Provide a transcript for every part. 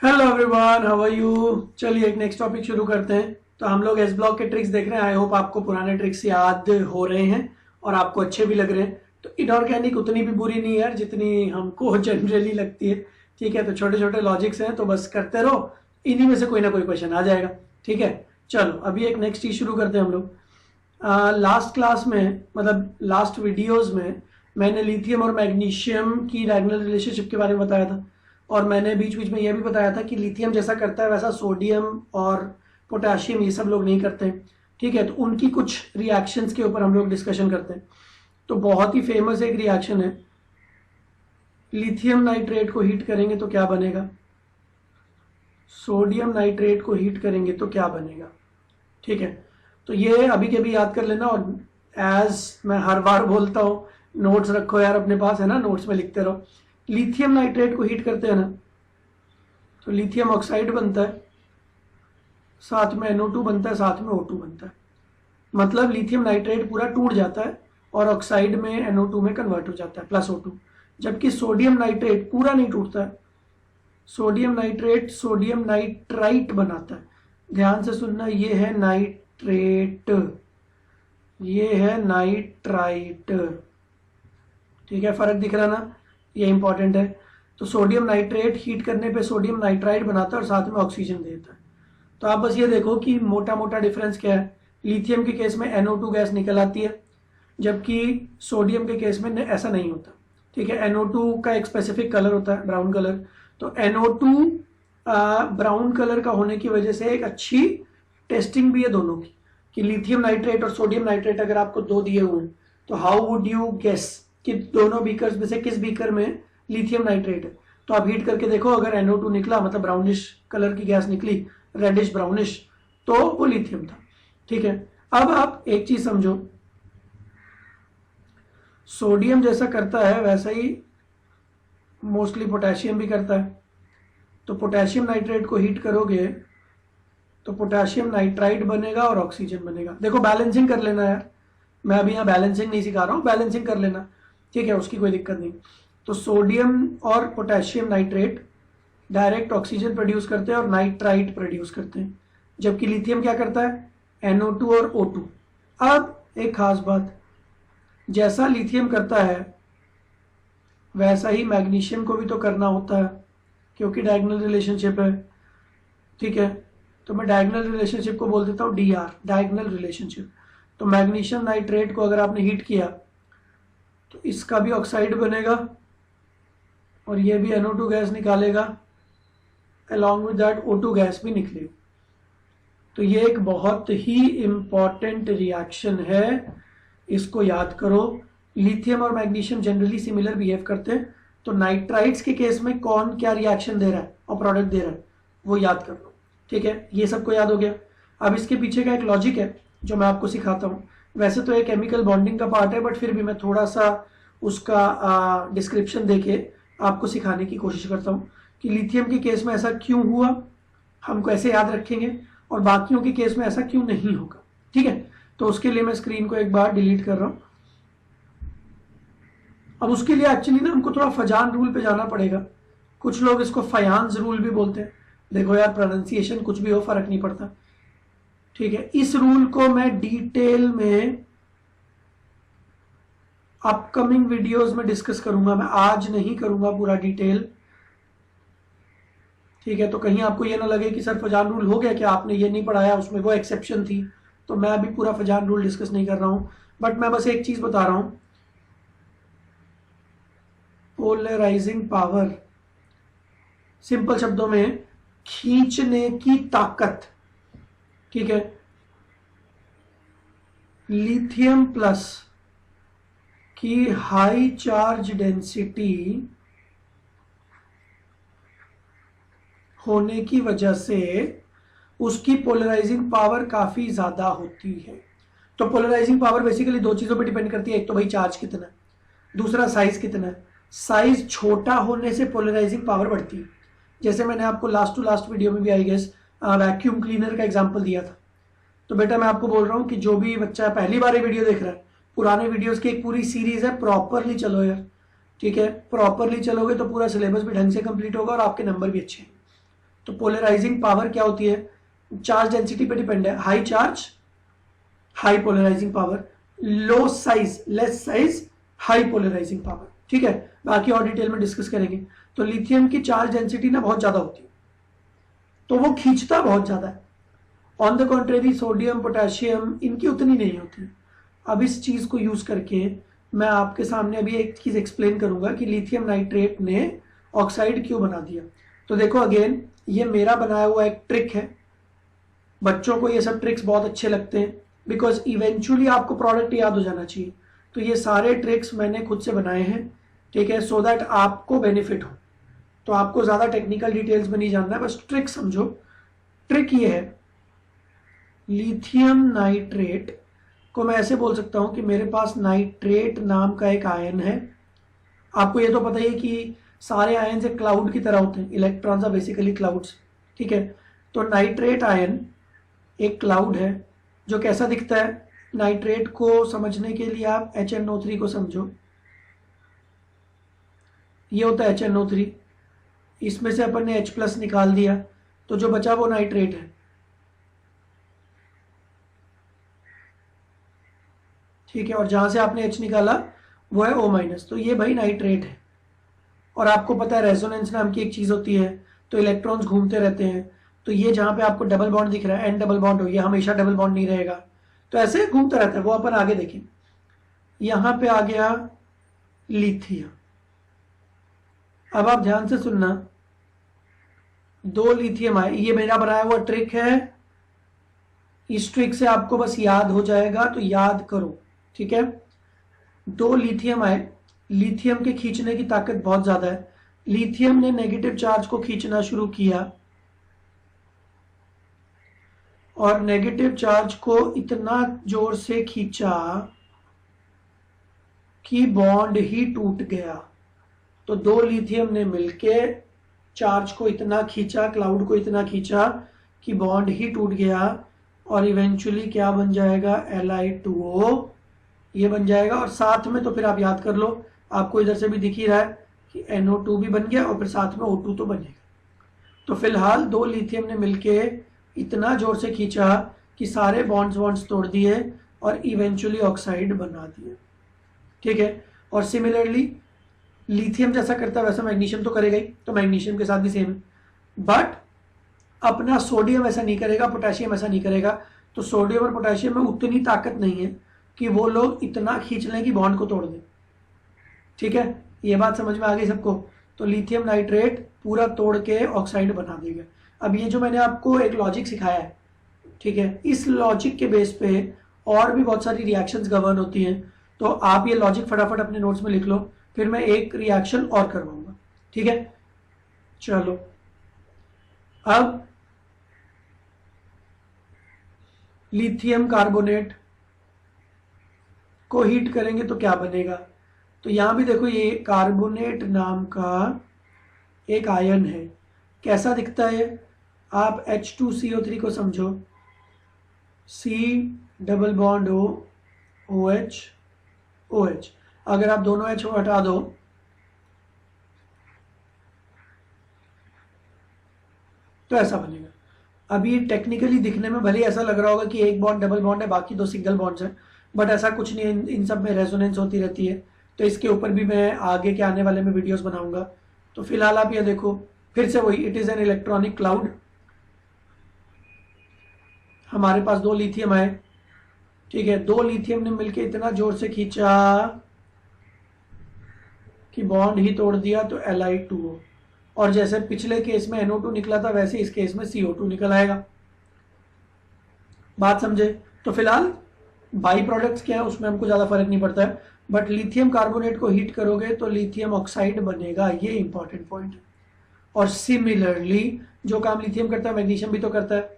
Hello everyone, how are you. चलिए एक next topic शुरू करते हैं। तो हम लोग एस ब्लॉक के ट्रिक्स देख रहे हैं। आई होप आपको पुराने ट्रिक्स याद हो रहे हैं और आपको अच्छे भी लग रहे हैं। तो इनऑर्गेनिक उतनी भी बुरी नहीं है यार, जितनी हमको जनरली लगती है। ठीक है, तो छोटे छोटे लॉजिक्स हैं, तो बस करते रहो, इन्हीं में से कोई ना कोई क्वेश्चन आ जाएगा। ठीक है, चलो अभी एक नेक्स्ट चीज शुरू करते हैं हम लोग। लास्ट क्लास में, मतलब लास्ट वीडियोस में, मैंने लिथियम और मैग्नीशियम की डायगोनल रिलेशनशिप के बारे में बताया था। और मैंने बीच बीच में यह भी बताया था कि लिथियम जैसा करता है वैसा सोडियम और पोटेशियम ये सब लोग नहीं करते हैं। ठीक है, तो उनकी कुछ रिएक्शंस के ऊपर हम लोग डिस्कशन करते हैं। तो बहुत ही फेमस एक रिएक्शन है, लिथियम नाइट्रेट को हीट करेंगे तो क्या बनेगा, सोडियम नाइट्रेट को हीट करेंगे तो क्या बनेगा। ठीक है, तो ये अभी के भी याद कर लेना। और एज मैं हर बार बोलता हूँ, नोट्स रखो यार अपने पास, है ना, नोट्स में लिखते रहो। लिथियम नाइट्रेट को हीट करते हैं ना, तो लिथियम ऑक्साइड बनता है, साथ में NO2 बनता है, साथ में O2 बनता है। मतलब लिथियम नाइट्रेट पूरा टूट जाता है और ऑक्साइड में NO2 में कन्वर्ट हो जाता है, +O2। जबकि सोडियम नाइट्रेट पूरा नहीं टूटता है। सोडियम नाइट्रेट सोडियम नाइट्राइट बनाता है। ध्यान से सुनना, ये है नाइट्रेट, ये है नाइट्राइट। ठीक है, फर्क दिख रहा ना, ये इंपॉर्टेंट है। तो सोडियम नाइट्रेट हीट करने पे सोडियम नाइट्राइट बनाता है और साथ में ऑक्सीजन देता है। तो आप बस ये देखो कि मोटा मोटा डिफरेंस क्या है। लिथियम के केस में NO2 गैस निकल आती है, जबकि सोडियम के केस में ऐसा नहीं होता। ठीक है, NO2 का एक स्पेसिफिक कलर होता है, ब्राउन कलर। तो NO2 ब्राउन कलर का होने की वजह से एक अच्छी टेस्टिंग भी है दोनों की, कि लिथियम नाइट्रेट और सोडियम नाइट्रेट अगर आपको दो दिए हुए हैं तो हाउ वुड यू गेस कि दोनों बीकर्स में से किस बीकर में लिथियम नाइट्रेट है। तो आप हीट करके देखो, अगर NO2 निकला, मतलब ब्राउनिश कलर की गैस निकली, रेडिश ब्राउनिश, तो वो लिथियम था। ठीक है, अब आप एक चीज समझो, सोडियम जैसा करता है वैसा ही मोस्टली पोटेशियम भी करता है। तो पोटेशियम नाइट्रेट को हीट करोगे तो पोटेशियम नाइट्राइट बनेगा और ऑक्सीजन बनेगा। देखो बैलेंसिंग कर लेना यार, मैं अभी यहाँ बैलेंसिंग नहीं सिखा रहा हूँ, बैलेंसिंग कर लेना। ठीक है, उसकी कोई दिक्कत नहीं। तो सोडियम और potassium nitrate direct oxygen produce करते हैं और नाइट्राइट प्रोड्यूस करते हैं, जबकि लिथियम क्या करता है, NO2 और O2। अब एक खास बात, जैसा लिथियम करता है वैसा ही मैग्नीशियम को भी तो करना होता है, क्योंकि डायगोनल रिलेशनशिप है। ठीक है, तो मैं डायगोनल रिलेशनशिप को बोल देता हूँ DR, डायगोनल रिलेशनशिप। तो मैग्नीशियम नाइट्रेट को अगर आपने हीट किया तो इसका भी ऑक्साइड बनेगा और ये भी NO2 गैस निकालेगा, along with that O2 gas भी निकलेगी। तो ये एक बहुत ही इंपॉर्टेंट रिएक्शन है, इसको याद करो। लिथियम और मैग्नीशियम जनरली सिमिलर बिहेव करते हैं। तो नाइट्राइट्स के केस में कौन क्या रिएक्शन दे रहा है और प्रोडक्ट दे रहा है, वो याद कर लो। ठीक है, ये सबको याद हो गया। अब इसके पीछे का एक लॉजिक है जो मैं आपको सिखाता हूँ। वैसे तो ये केमिकल बॉन्डिंग का पार्ट है, बट फिर भी मैं थोड़ा सा उसका डिस्क्रिप्शन देके आपको सिखाने की कोशिश करता हूँ कि लिथियम के केस में ऐसा क्यों हुआ, हम कैसे याद रखेंगे, और बाकियों के केस में ऐसा क्यों नहीं होगा। ठीक है, तो उसके लिए मैं स्क्रीन को एक बार डिलीट कर रहा हूँ। अब उसके लिए एक्चुअली ना हमको थोड़ा फजान रूल पे जाना पड़ेगा। कुछ लोग इसको फयान्स रूल भी बोलते हैं। देखो यार, प्रोनाउंसिएशन कुछ भी हो, फर्क नहीं पड़ता। ठीक है, इस रूल को मैं डिटेल में अपकमिंग वीडियोस में डिस्कस करूंगा, मैं आज नहीं करूंगा पूरा डिटेल। ठीक है, तो कहीं आपको ये ना लगे कि सर फजान रूल हो गया, कि आपने ये नहीं पढ़ाया, उसमें वो एक्सेप्शन थी। तो मैं अभी पूरा फजान रूल डिस्कस नहीं कर रहा हूं, बट मैं बस एक चीज बता रहा हूं, पोलराइजिंग पावर, सिंपल शब्दों में खींचने की ताकत। ठीक है, लिथियम प्लस की हाई चार्ज डेंसिटी होने की वजह से उसकी पोलराइजिंग पावर काफी ज्यादा होती है। तो पोलराइजिंग पावर बेसिकली दो चीजों पे डिपेंड करती है, एक तो भाई चार्ज कितना है, दूसरा साइज कितना है। साइज छोटा होने से पोलराइजिंग पावर बढ़ती है। जैसे मैंने आपको लास्ट टू लास्ट वीडियो में भी आई गेस वैक्यूम क्लीनर का एग्जांपल दिया था। तो बेटा मैं आपको बोल रहा हूँ कि जो भी बच्चा पहली बार ये वीडियो देख रहा है, पुराने वीडियोस की एक पूरी सीरीज है, प्रॉपरली चलो यार। ठीक है, प्रॉपरली चलोगे तो पूरा सिलेबस भी ढंग से कंप्लीट होगा और आपके नंबर भी अच्छे हैं। तो पोलराइजिंग पावर क्या होती है, चार्ज डेंसिटी पे डिपेंड है, high charge high polarising power, low size less size high polarising power. ठीक है, बाकी और डिटेल में डिस्कस करेंगे। तो लिथियम की चार्ज डेंसिटी ना बहुत ज्यादा होती है, तो वो खींचता बहुत ज्यादा है। On the contrary sodium potassium इनकी उतनी नहीं होती। अब इस चीज को यूज करके मैं आपके सामने अभी एक चीज एक्सप्लेन करूंगा कि लिथियम नाइट्रेट ने ऑक्साइड क्यों बना दिया। तो देखो अगेन ये मेरा बनाया हुआ एक ट्रिक है, बच्चों को ये सब ट्रिक्स बहुत अच्छे लगते हैं बिकॉज इवेंचुअली आपको प्रोडक्ट याद हो जाना चाहिए। तो ये सारे ट्रिक्स मैंने खुद से बनाए हैं, ठीक है, सो दैट आपको बेनिफिट हो। तो आपको ज्यादा टेक्निकल डिटेल्स में नहीं जानना है, बस ट्रिक समझो। ट्रिक ये है, लिथियम नाइट्रेट को मैं ऐसे बोल सकता हूं कि मेरे पास नाइट्रेट नाम का एक आयन है। आपको ये तो पता ही है कि सारे आयन एक क्लाउड की तरह होते हैं, इलेक्ट्रॉन्स आर बेसिकली क्लाउड्स। ठीक है, तो नाइट्रेट आयन एक क्लाउड है जो कैसा दिखता है। नाइट्रेट को समझने के लिए आप HNO3 को समझो, ये होता है HNO3, इसमें से अपन ने H+ निकाल दिया तो जो बचा वो नाइट्रेट है। ठीक है, और जहां से आपने H निकाला वो है O-, तो ये भाई नाइट्रेट है। और आपको पता है रेजोनेंस नाम की एक चीज होती है, तो इलेक्ट्रॉन्स घूमते रहते हैं। तो ये जहां पे आपको डबल बॉन्ड दिख रहा है, N डबल बॉन्ड हो, ये हमेशा डबल बॉन्ड नहीं रहेगा, तो ऐसे घूमता रहता है, वो अपन आगे देखें। यहां पे आ गया लिथियम। अब आप ध्यान से सुनना, 2 लिथियम आए, ये मेरा बनाया हुआ ट्रिक है, इस ट्रिक से आपको बस याद हो जाएगा, तो याद करो। ठीक है, 2 लिथियम आए, लिथियम के खींचने की ताकत बहुत ज्यादा है। लिथियम ने नेगेटिव चार्ज को खींचना शुरू किया और नेगेटिव चार्ज को इतना जोर से खींचा कि बॉन्ड ही टूट गया। तो 2 लिथियम ने मिलके चार्ज को इतना खींचा, क्लाउड को इतना खींचा कि बॉन्ड ही टूट गया और इवेंचुअली क्या बन जाएगा, Li2O ये बन जाएगा। और साथ में तो फिर आप याद कर लो, आपको इधर से भी दिख ही रहा है कि NO2 भी बन गया और फिर साथ में O2 तो बनेगा। तो फिलहाल 2 लिथियम ने मिलके इतना जोर से खींचा कि सारे बॉन्ड्स तोड़ दिए और इवेंचुअली ऑक्साइड बना दिए। ठीक है, और सिमिलरली लिथियम जैसा करता है वैसा मैग्नीशियम तो करेगा ही, तो मैग्नीशियम के साथ भी सेम है। बट अपना सोडियम ऐसा नहीं करेगा, पोटेशियम ऐसा नहीं करेगा। तो सोडियम और पोटेशियम में उतनी ताकत नहीं है कि वो लोग इतना खींच लें कि बॉन्ड को तोड़ दें। ठीक है, ये बात समझ में आ गई सबको। तो लिथियम नाइट्रेट पूरा तोड़ के ऑक्साइड बना देगा। अब ये जो मैंने आपको एक लॉजिक सिखाया है, ठीक है, इस लॉजिक के बेस पे और भी बहुत सारी रिएक्शंस गवर्न होती हैं। तो आप ये लॉजिक फटाफट अपने नोट्स में लिख लो, फिर मैं एक रिएक्शन और करवाऊंगा। ठीक है, चलो अब लिथियम कार्बोनेट को हीट करेंगे तो क्या बनेगा। तो यहां भी देखो, ये कार्बोनेट नाम का एक आयन है, कैसा दिखता है। आप H2CO3 को समझो, C double bond O OH OH, अगर आप दोनों H को हटा दो तो ऐसा बनेगा। अभी टेक्निकली दिखने में भले ऐसा लग रहा होगा कि एक बॉन्ड डबल बॉन्ड है, बाकी 2 सिंगल बॉन्ड्स हैं, बट ऐसा कुछ नहीं है, इन सब में रेजोनेंस होती रहती है। तो इसके ऊपर भी मैं आगे के आने वाले में वीडियोस बनाऊंगा। तो फिलहाल आप ये देखो, फिर से वही, it is an electronic cloud. हमारे पास 2 लिथियम आए, ठीक है, 2 लिथियम ने मिलकर इतना जोर से खींचा कि बॉन्ड ही तोड़ दिया, तो Li2O। और जैसे पिछले केस में NO2 निकला था, वैसे इस केस में CO2 निकल आएगा। बात समझे। तो फिलहाल बाई प्रोडक्ट्स क्या है उसमें हमको ज्यादा फर्क नहीं पड़ता है, बट लिथियम कार्बोनेट को हीट करोगे तो लिथियम ऑक्साइड बनेगा, ये इंपॉर्टेंट पॉइंट है। और सिमिलरली जो काम लिथियम करता है मैग्नीशियम भी तो करता है।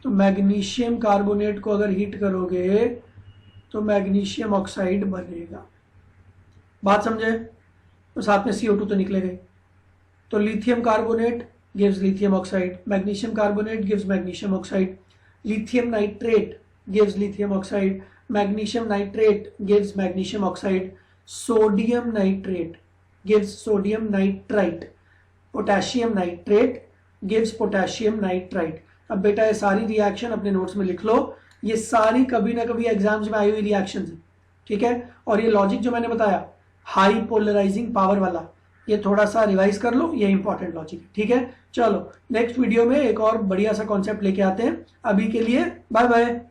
तो मैग्नीशियम कार्बोनेट को अगर हीट करोगे तो मैग्नीशियम ऑक्साइड बनेगा। बात समझे। तो साथ में CO2 तो निकलेगा। तो lithium carbonate gives lithium oxide, magnesium carbonate gives magnesium oxide, lithium nitrate gives lithium oxide, magnesium nitrate gives magnesium oxide, sodium nitrate gives sodium nitrite, potassium nitrate gives potassium nitrite. अब बेटा ये सारी reaction अपने notes में लिख लो, ये सारी कभी ना कभी एग्जाम्स में आई हुई रिएक्शन है, ठीक है। और ये लॉजिक जो मैंने बताया हाई पोलराइजिंग पावर वाला, ये थोड़ा सा रिवाइज कर लो, ये इंपॉर्टेंट लॉजिक है, ठीक है। चलो नेक्स्ट वीडियो में एक और बढ़िया सा कॉन्सेप्ट लेके आते हैं। अभी के लिए बाय बाय।